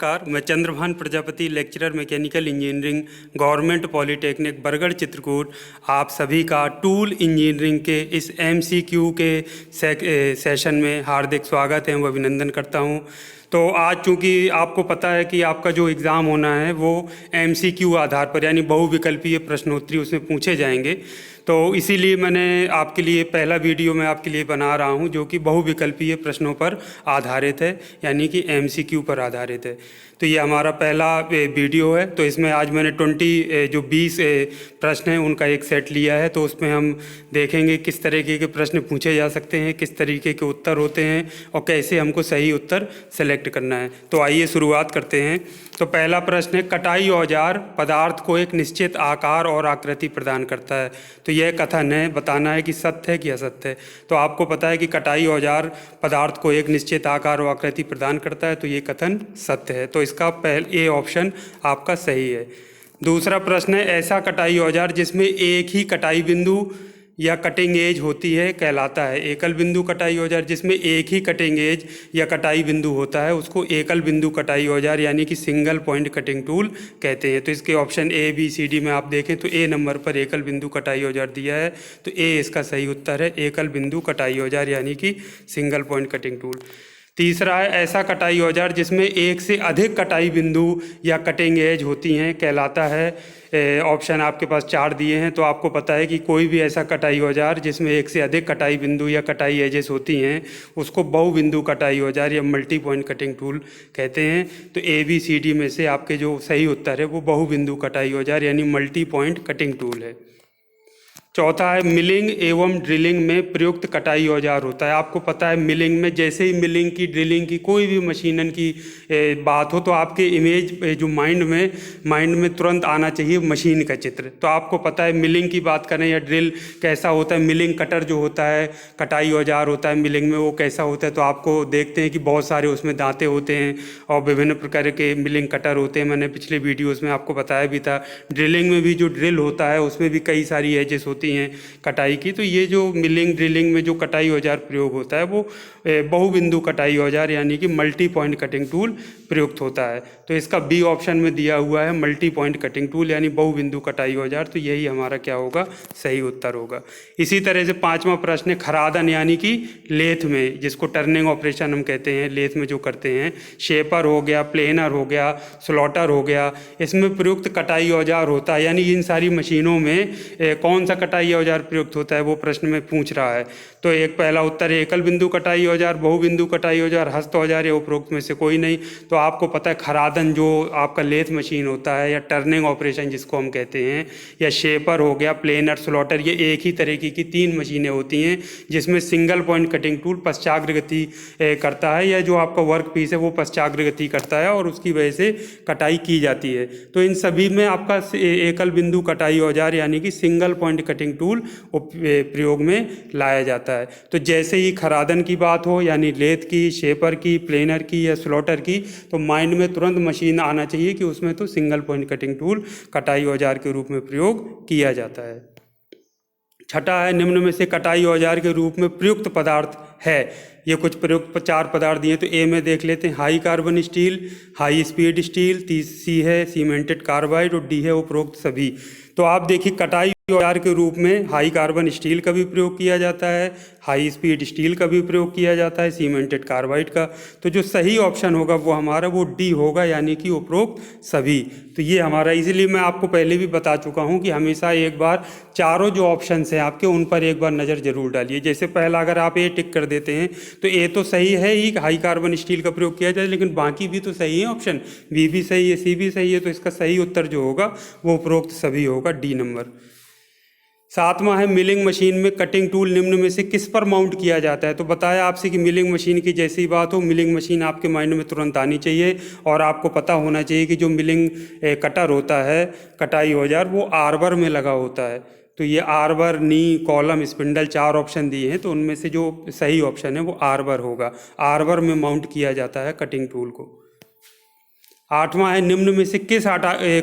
नमस्कार, मैं Chandrabhan Prajapati, lecturer mechanical engineering, government polytechnic Bargarh Chitrakoot. आप सभी का टूल इंजीनियरिंग के इस एमसीक्यू के सेशन में हार्दिक स्वागत है व अभिनंदन करता हूं। तो आज चूंकि आपको पता है कि आपका जो एग्ज़ाम होना है वो एमसीक्यू आधार पर यानी बहुविकल्पीय प्रश्नोत्तरी उसमें पूछे जाएंगे। तो इसीलिए मैंने आपके लिए पहला वीडियो मैं आपके लिए बना रहा हूं जो कि बहुविकल्पीय प्रश्नों पर आधारित है, यानी कि एमसीक्यू पर आधारित है। तो ये हमारा पहला वीडियो है। तो इसमें आज मैंने 20 प्रश्न हैं उनका एक सेट लिया है। तो उसमें हम देखेंगे किस तरीके के प्रश्न पूछे जा सकते हैं, किस तरीके के उत्तर होते हैं और कैसे हमको सही उत्तर सेलेक्ट करना है। तो आइए शुरुआत करते हैं। तो पहला प्रश्न है, कटाई औजार पदार्थ को एक निश्चित आकार और आकृति प्रदान करता है। तो यह कथन है, बताना है कि सत्य है कि असत्य है। तो आपको पता है कि कटाई औजार पदार्थ को एक निश्चित आकार और आकृति प्रदान करता है, तो ये कथन सत्य है। तो इसका ए ऑप्शन आपका सही है। दूसरा प्रश्न है, ऐसा कटाई औजार जिसमें एक ही कटाई बिंदु या कटिंग एज होती है कहलाता है। एकल बिंदु कटाई औजार जिसमें एक ही कटिंग एज या कटाई बिंदु होता है उसको एकल बिंदु कटाई औजार यानी कि सिंगल पॉइंट कटिंग टूल कहते हैं। तो इसके option A B C D में आप देखें तो ए नंबर पर एकल बिंदु कटाई औजार दिया है, तो ए इसका सही उत्तर है, एकल बिंदु कटाई औजार यानी कि सिंगल पॉइंट कटिंग टूल। तीसरा है, ऐसा कटाई औजार जिसमें एक से अधिक कटाई बिंदु या कटिंग एज होती हैं कहलाता है। ऑप्शन आपके पास 4 दिए हैं। तो आपको पता है कि कोई भी ऐसा कटाई औजार जिसमें एक से अधिक कटाई बिंदु या कटाई एजेस होती हैं उसको बहुबिंदु कटाई औजार या मल्टी पॉइंट कटिंग टूल कहते हैं। तो ए बी सी डी में से आपके जो सही उत्तर है वो बहुबिंदु कटाई औजार यानी मल्टी पॉइंट कटिंग टूल है। चौथा है, मिलिंग एवं ड्रिलिंग में प्रयुक्त कटाई औजार होता है। आपको पता है मिलिंग में जैसे ही मिलिंग की, ड्रिलिंग की, कोई भी मशीनन की बात हो तो आपके इमेज जो माइंड में तुरंत आना चाहिए मशीन का चित्र। तो आपको पता है मिलिंग की बात करें या ड्रिल कैसा होता है, मिलिंग कटर जो होता है, कटाई औजार होता है मिलिंग में, वो कैसा होता है। तो आपको देखते हैं कि बहुत सारे उसमें दांते होते हैं और विभिन्न प्रकार के मिलिंग कटर होते हैं। मैंने पिछले वीडियोज़ में आपको बताया भी था। ड्रिलिंग में भी जो ड्रिल होता है उसमें भी कई सारी एजेस होती हैं कटाई की। तो ये जो मिलिंग ड्रिलिंग में जो कटाई औजार प्रयोग होता है वो बहुबिंदु कटाई औजार यानी कि मल्टी पॉइंट कटिंग टूल प्रयुक्त होता है। तो इसका बी ऑप्शन में दिया हुआ है मल्टी पॉइंट कटिंग टूल यानी बहुबिंदु कटाई औजार। तो यही हमारा क्या होगा, सही उत्तर होगा। इसी तरह से 5वां प्रश्न है, खरादन यानी कि लेथ में, जिसको टर्निंग ऑपरेशन हम कहते हैं, लेथ में जो करते हैं, शेपर हो गया, प्लेनर हो गया, स्लॉटर हो गया, इसमें प्रयुक्त कटाई औजार होता है। यानी इन सारी मशीनों में कौन सा कटाई औजार प्रयुक्त होता है वो प्रश्न में पूछ रहा है। तो एक पहला उत्तर है एकल बिंदु कटाई औजार, बहुबिंदु कटाई औजार, हस्त औजार या उपरोक्त में से कोई नहीं। तो आपको पता है खरादन जो आपका लेथ मशीन होता है या टर्निंग ऑपरेशन जिसको हम कहते हैं, या शेपर हो गया, प्लेनर, स्लॉटर, ये एक ही तरीके की 3 मशीनें होती हैं जिसमें सिंगल पॉइंट कटिंग टूल पश्चाग्रगति करता है, या जो आपका वर्क पीस है वो पश्चाग्रगति करता है और उसकी वजह से कटाई की जाती है। तो इन सभी में आपका एकल बिंदु कटाई औजार यानी कि सिंगल पॉइंट कटिंग टूल प्रयोग में लाया जाता है। तो जैसे ही खरादन की बात हो यानी लेथ की, शेपर की, प्लेनर की या स्लॉटर की, तो माइंड में तुरंत मशीन आना चाहिए कि उसमें तो सिंगल पॉइंट कटिंग टूल कटाई औजार के रूप में प्रयोग किया जाता है। छठा है, निम्न में से कटाई औजार के रूप में प्रयुक्त पदार्थ है। ये कुछ प्रयुक्त 4 पदार्थ दिए, तो ए में देख लेते हैं, high carbon steel, high speed steel, C है सीमेंटेड कार्बाइड और डी है उपरोक्त सभी। तो आप देखिए कटाई औजार के रूप में हाई कार्बन स्टील का भी प्रयोग किया जाता है, हाई स्पीड स्टील का भी प्रयोग किया जाता है, सीमेंटेड कार्बाइड का। तो जो सही ऑप्शन होगा वो हमारा वो डी होगा यानी कि उपरोक्त सभी। तो ये हमारा, इसीलिए मैं आपको पहले भी बता चुका हूँ कि हमेशा एक बार चारों जो ऑप्शंस हैं आपके उन पर एक बार नज़र जरूर डालिए। जैसे पहला अगर आप ए टिक कर देते हैं तो ए तो सही है ही, हाई कार्बन स्टील का प्रयोग किया जाए, लेकिन बाकी भी तो सही है ऑप्शन, बी भी सही है, सी भी सही है। तो इसका सही उत्तर जो होगा वो उपरोक्त सभी होगा, डी नंबर। 7वां है, मिलिंग मशीन में कटिंग टूल निम्न में से किस पर माउंट किया जाता है। तो बताया आपसे कि मिलिंग मशीन की जैसी बात हो, मिलिंग मशीन आपके माइंड में तुरंत आनी चाहिए और आपको पता होना चाहिए कि जो मिलिंग कटर होता है, कटाई औजार, वो आर्बर में लगा होता है। तो ये आर्बर, नी, कॉलम, स्पिंडल 4 ऑप्शन दिए हैं, तो उनमें से जो सही ऑप्शन है वो आर्बर होगा। आर्बर में माउंट किया जाता है कटिंग टूल को। 8वां है निम्न में से किस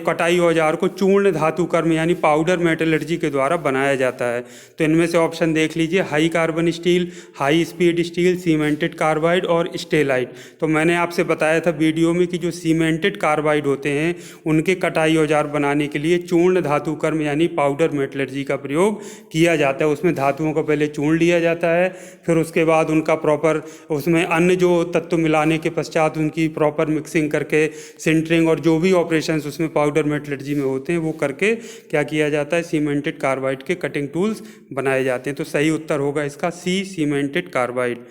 कटाई औजार को चूर्ण धातु कर्म यानी पाउडर मेटलर्जी के द्वारा बनाया जाता है। तो इनमें से ऑप्शन देख लीजिए, high carbon steel, high speed steel, cemented carbide और स्टेलाइट। तो मैंने आपसे बताया था वीडियो में कि जो सीमेंटेड कार्बाइड होते हैं उनके कटाई औजार बनाने के लिए चूर्ण धातु कर्म यानी पाउडर मेटलर्जी का प्रयोग किया जाता है। उसमें धातुओं को पहले चूर्ण लिया जाता है, फिर उसके बाद उनका प्रॉपर उसमें अन्य जो तत्व मिलाने के पश्चात उनकी प्रॉपर मिक्सिंग करके सिंटरिंग और जो भी ऑपरेशंस उसमें पाउडर मेटलर्जी में होते हैं वो करके क्या किया जाता है, सीमेंटेड कार्बाइड के कटिंग टूल्स बनाए जाते हैं। तो सही उत्तर होगा इसका सी, सीमेंटेड कार्बाइड।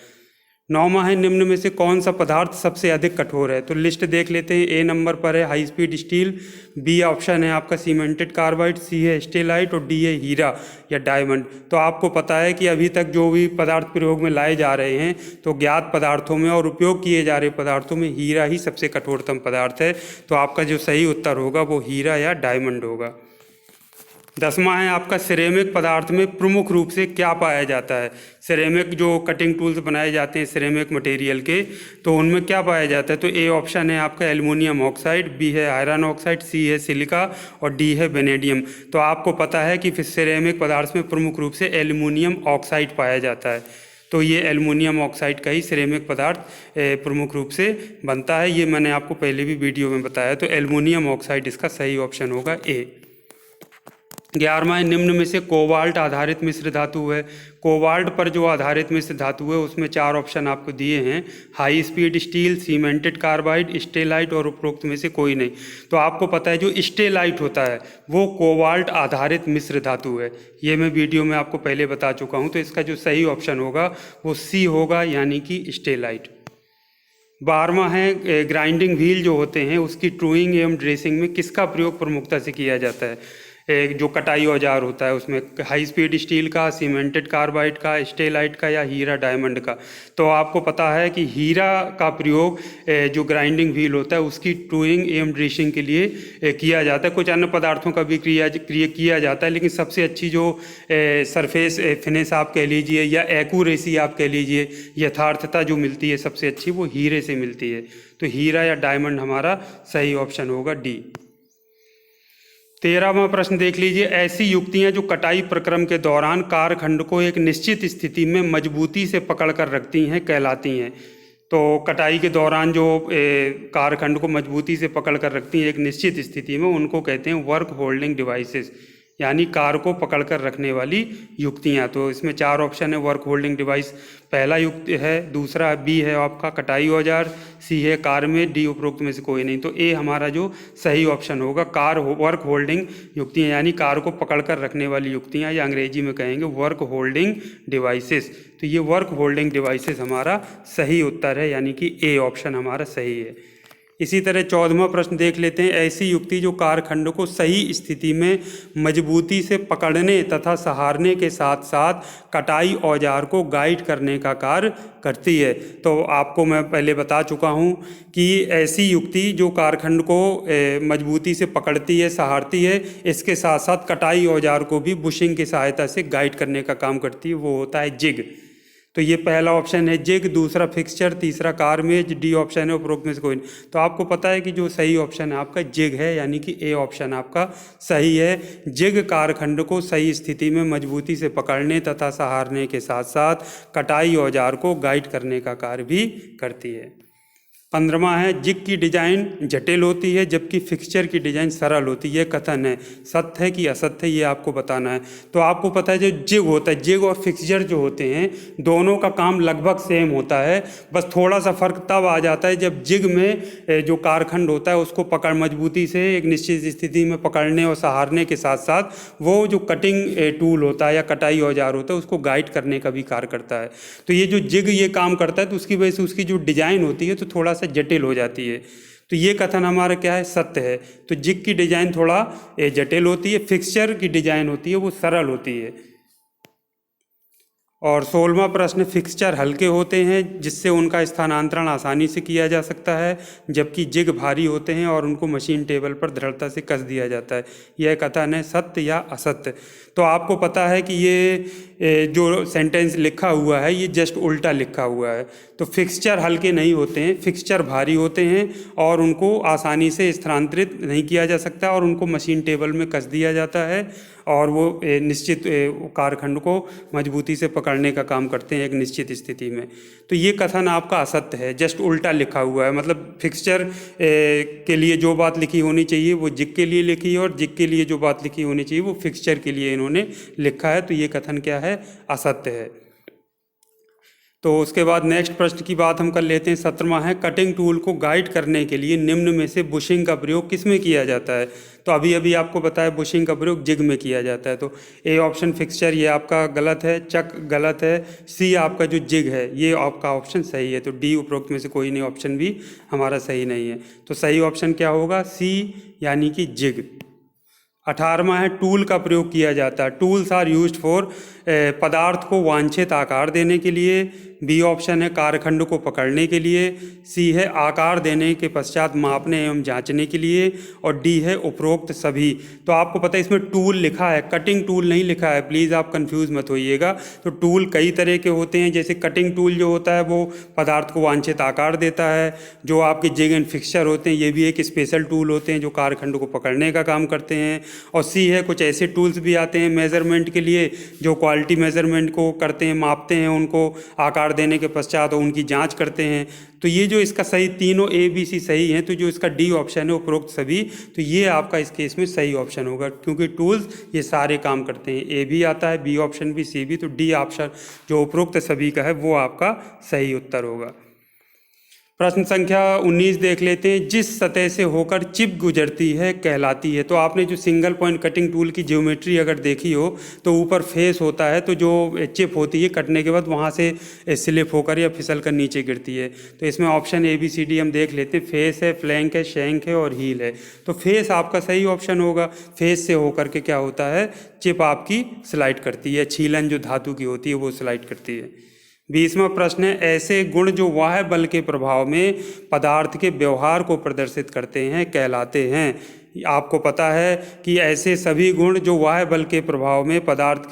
9वां है निम्न में से कौन सा पदार्थ सबसे अधिक कठोर है। तो लिस्ट देख लेते हैं। ए नंबर पर है high speed steel, B option है आपका सीमेंटेड कार्बाइड, सी है स्टेलाइट और डी है हीरा या डायमंड। तो आपको पता है कि अभी तक जो भी पदार्थ प्रयोग में लाए जा रहे हैं तो ज्ञात पदार्थों में और उपयोग किए जा रहे पदार्थों में हीरा ही सबसे कठोरतम पदार्थ है। तो आपका जो सही उत्तर होगा वो हीरा या डायमंड होगा। 10वां है आपका सिरेमिक पदार्थ में प्रमुख रूप से क्या पाया जाता है। सिरेमिक जो कटिंग टूल्स बनाए जाते हैं सिरेमिक मटेरियल के, तो उनमें क्या पाया जाता है। तो ए ऑप्शन है आपका एल्युमिनियम ऑक्साइड, बी है आयरन ऑक्साइड, सी है सिलिका और डी है वेनेडियम। तो आपको पता है कि सिरेमिक पदार्थ में प्रमुख रूप से एल्युमिनियम ऑक्साइड पाया जाता है। तो ये एल्युमिनियम ऑक्साइड का ही सिरेमिक पदार्थ प्रमुख रूप से बनता है। ये मैंने आपको पहले भी वीडियो में बताया। तो एल्युमिनियम ऑक्साइड इसका सही ऑप्शन होगा ए। 11वां निम्न में से कोबाल्ट आधारित मिश्र धातु है। कोबाल्ट पर जो आधारित मिश्र धातु है उसमें 4 ऑप्शन आपको दिए हैं, high speed steel, cemented carbide, stellite और उपरोक्त में से कोई नहीं। तो आपको पता है जो स्टेलाइट होता है वो कोबाल्ट आधारित मिश्र धातु है। ये मैं वीडियो में आपको पहले बता चुका हूँ। तो इसका जो सही ऑप्शन होगा वो सी होगा यानी कि स्टेलाइट। 12वां है ग्राइंडिंग व्हील जो होते हैं उसकी ट्रूइंग एवं ड्रेसिंग में किसका प्रयोग प्रमुखता से किया जाता है। जो कटाई औजार होता है उसमें हाई स्पीड स्टील का, सीमेंटेड कार्बाइड का, स्टेलाइट का या हीरा डायमंड का। तो आपको पता है कि हीरा का प्रयोग जो ग्राइंडिंग व्हील होता है उसकी ट्रूइंग एवं ड्रेसिंग के लिए किया जाता है। कुछ अन्य पदार्थों का भी किया जाता है, लेकिन सबसे अच्छी जो सरफेस फिनिश आप कह लीजिए या एक्यूरेसी आप कह लीजिए, यथार्थता जो मिलती है सबसे अच्छी वो हीरे से मिलती है। तो हीरा या डायमंड हमारा सही ऑप्शन होगा डी। 13वां प्रश्न देख लीजिए, ऐसी युक्तियां जो कटाई प्रक्रम के दौरान कारखंड को एक निश्चित स्थिति में मजबूती से पकड़ कर रखती हैं कहलाती हैं। तो कटाई के दौरान जो कारखंड को मजबूती से पकड़ कर रखती हैं एक निश्चित स्थिति में, उनको कहते हैं वर्क होल्डिंग डिवाइसेस यानी कार को पकड़ कर रखने वाली युक्तियां। तो इसमें 4 ऑप्शन है वर्क होल्डिंग डिवाइस पहला युक्ति है, दूसरा बी है आपका कटाई औजार, सी है कार में, डी उपरोक्त में से कोई नहीं। तो ए हमारा जो सही ऑप्शन होगा कार वर्क होल्डिंग युक्तियां यानी कार को पकड़ कर रखने वाली युक्तियां, या अंग्रेजी में कहेंगे वर्क होल्डिंग डिवाइसेस। तो ये वर्क होल्डिंग डिवाइसेस हमारा सही उत्तर है यानी कि ए ऑप्शन हमारा सही है। इसी तरह 14वां प्रश्न देख लेते हैं, ऐसी युक्ति जो कारखंड को सही स्थिति में मजबूती से पकड़ने तथा सहारने के साथ साथ कटाई औजार को गाइड करने का कार्य करती है। तो आपको मैं पहले बता चुका हूं कि ऐसी युक्ति जो कारखंड को मजबूती से पकड़ती है, सहारती है, इसके साथ साथ कटाई औजार को भी बुशिंग की सहायता से गाइड करने का काम करती है, वो होता है जिग। तो ये पहला ऑप्शन है जिग, दूसरा फिक्सचर, तीसरा कारमेज, डी ऑप्शन है उपरोक्त में से कोई नहीं। तो आपको पता है कि जो सही ऑप्शन है आपका जिग है यानी कि ए ऑप्शन आपका सही है। जिग कारखंड को सही स्थिति में मजबूती से पकड़ने तथा सहारने के साथ साथ कटाई औजार को गाइड करने का कार्य भी करती है। 15वां है जिग की डिजाइन जटिल होती है जबकि फिक्सचर की डिजाइन सरल होती है। ये कथन है, सत्य है कि असत्य है, ये आपको बताना है। तो आपको पता है जो जिग होता है, जिग और फिक्सचर जो होते हैं दोनों का काम लगभग सेम होता है, बस थोड़ा सा फर्क तब आ जाता है जब जिग में जो कारखंड होता है उसको पकड़ मजबूती से एक निश्चित स्थिति में पकड़ने और सहारने के साथ साथ वो जो कटिंग टूल होता है या कटाई औजार होता है उसको गाइड करने का भी कार्य करता है। तो ये जो जिग ये काम करता है तो उसकी वजह से उसकी जो डिजाइन होती है तो थोड़ा से जटिल हो जाती है। तो ये कथन हमारा क्या है, सत्य है। तो जिग की डिजाइन थोड़ा जटिल होती है, फिक्सचर की डिजाइन होती है वो सरल होती है। और 16वां प्रश्न, फिक्सचर हल्के होते हैं जिससे उनका स्थानांतरण आसानी से किया जा सकता है, जबकि जिग भारी होते हैं और उनको मशीन टेबल पर दृढ़ता से कस दिया जाता है। यह कथन है सत्य या असत्य। तो आपको पता है कि ये जो सेंटेंस लिखा हुआ है ये जस्ट उल्टा लिखा हुआ है। तो फिक्सचर हल्के नहीं होते हैं, फिक्सचर भारी होते हैं और उनको आसानी से स्थानांतरित नहीं किया जा सकता और उनको मशीन टेबल में कस दिया जाता है और वो निश्चित कारखंड को मजबूती से पकड़ने का काम करते हैं एक निश्चित स्थिति में। तो ये कथन आपका असत्य है, जस्ट उल्टा लिखा हुआ है। मतलब फिक्सचर के लिए जो बात लिखी होनी चाहिए वो जिग के लिए लिखी है और जिग के लिए जो बात लिखी होनी चाहिए वो फिक्सचर के लिए इन्होंने लिखा है। तो ये कथन क्या है? असत्य है। तो उसके बाद नेक्स्ट प्रश्न की बात हम कर लेते हैं। 17वां है, कटिंग टूल को गाइड करने के लिए निम्न में से बुशिंग का प्रयोग किस में किया जाता है? तो अभी अभी आपको बताया बुशिंग का प्रयोग जिग में किया जाता है। तो ए ऑप्शन फिक्सचर ये आपका गलत है, चक गलत है, सी आपका जो जिग है ये आपका ऑप्शन सही है। तो डी उपरोक्त में से कोई नहीं ऑप्शन भी हमारा सही नहीं है। तो सही ऑप्शन क्या होगा? सी यानी कि जिग। 18वां है, टूल का प्रयोग किया जाता है। टूल्स आर यूज्ड फॉर, पदार्थ को वांछित आकार देने के लिए। बी ऑप्शन है कारखंड को पकड़ने के लिए। सी है आकार देने के पश्चात मापने एवं जांचने के लिए। और डी है उपरोक्त सभी। तो आपको पता है इसमें टूल लिखा है, कटिंग टूल नहीं लिखा है, प्लीज़ आप कंफ्यूज मत होइएगा। तो टूल कई तरह के होते हैं, जैसे कटिंग टूल जो होता है वो पदार्थ को वांछित आकार देता है। जो आपके जिग एंड फिक्सचर होते हैं ये भी एक स्पेशल टूल होते हैं जो कारखंड को पकड़ने का काम करते हैं। और सी है कुछ ऐसे टूल्स भी आते हैं मेजरमेंट के लिए जो क्वालिटी मेजरमेंट को करते हैं, मापते हैं उनको आकार देने के पश्चात और उनकी जांच करते हैं। तो ये जो इसका सही तीनों ए बी सी सही हैं। तो जो इसका डी ऑप्शन है उपरोक्त सभी, तो ये आपका इस केस में सही ऑप्शन होगा क्योंकि टूल्स ये सारे काम करते हैं। ए भी आता है, बी ऑप्शन भी, सी भी। तो डी ऑप्शन जो उपरोक्त सभी का है वो आपका सही उत्तर होगा। प्रश्न संख्या 19 देख लेते हैं। जिस सतह से होकर चिप गुजरती है कहलाती है। तो आपने जो सिंगल पॉइंट कटिंग टूल की ज्योमेट्री अगर देखी हो तो ऊपर फेस होता है, तो जो चिप होती है कटने के बाद वहाँ से स्लिप होकर या फिसल कर नीचे गिरती है। तो इसमें option A B C D हम देख लेते हैं। फेस है, फ्लैंक है, शैंक है और हील है। तो फेस आपका सही ऑप्शन होगा। फेस से होकर के क्या होता है, चिप आपकी स्लाइड करती है, छीलन जो धातु की होती है वो स्लाइड करती है। 20वां प्रश्न है, ऐसे गुण जो वाह्य बल के प्रभाव में पदार्थ के व्यवहार को प्रदर्शित करते हैं कहलाते हैं। आपको पता है कि ऐसे सभी गुण जो वाह्य बल के प्रभाव में पदार्थ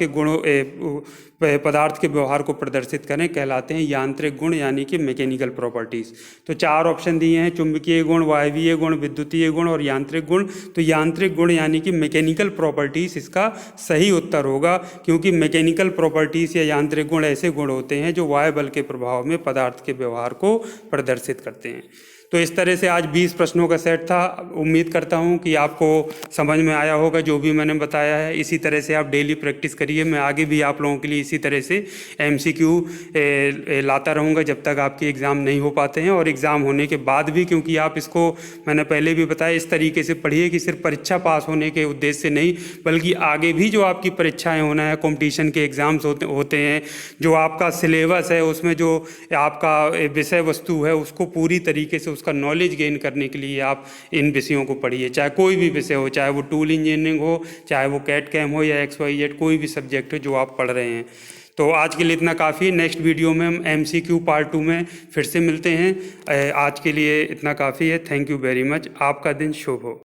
के व्यवहार को प्रदर्शित करें कहलाते हैं यांत्रिक गुण यानी कि मैकेनिकल प्रॉपर्टीज़। तो 4 ऑप्शन दिए हैं, चुंबकीय गुण, वायवीय गुण, विद्युतीय गुण और यांत्रिक गुण। तो यांत्रिक गुण यानी कि मैकेनिकल प्रॉपर्टीज़ इसका सही उत्तर होगा, क्योंकि मैकेनिकल प्रॉपर्टीज़ या यांत्रिक गुण ऐसे गुण होते हैं जो वाह्य बल के प्रभाव में पदार्थ के व्यवहार को प्रदर्शित करते हैं। तो इस तरह से आज 20 प्रश्नों का सेट था। उम्मीद करता हूँ कि आपको समझ में आया होगा जो भी मैंने बताया है। इसी तरह से आप डेली प्रैक्टिस करिए। मैं आगे भी आप लोगों के लिए इसी तरह से MCQ लाता रहूँगा जब तक आपके एग्ज़ाम नहीं हो पाते हैं, और एग्ज़ाम होने के बाद भी, क्योंकि आप इसको मैंने पहले भी बताया इस तरीके से पढ़िए कि सिर्फ परीक्षा पास होने के उद्देश्य से नहीं, बल्कि आगे भी जो आपकी परीक्षाएँ होना है, कॉम्पिटिशन के एग्ज़ाम्स होते हैं, जो आपका सिलेबस है उसमें जो आपका विषय वस्तु है उसको पूरी तरीके से उसका नॉलेज गेन करने के लिए आप इन विषयों को पढ़िए। चाहे कोई भी विषय हो, चाहे वो टूल इंजीनियरिंग हो, चाहे वो कैट कैम हो या XYZ कोई भी सब्जेक्ट हो जो आप पढ़ रहे हैं। तो आज के लिए इतना काफ़ी है। नेक्स्ट वीडियो में हम MCQ पार्ट 2 में फिर से मिलते हैं। आज के लिए इतना काफ़ी है। Thank you very much. आपका दिन शुभ हो।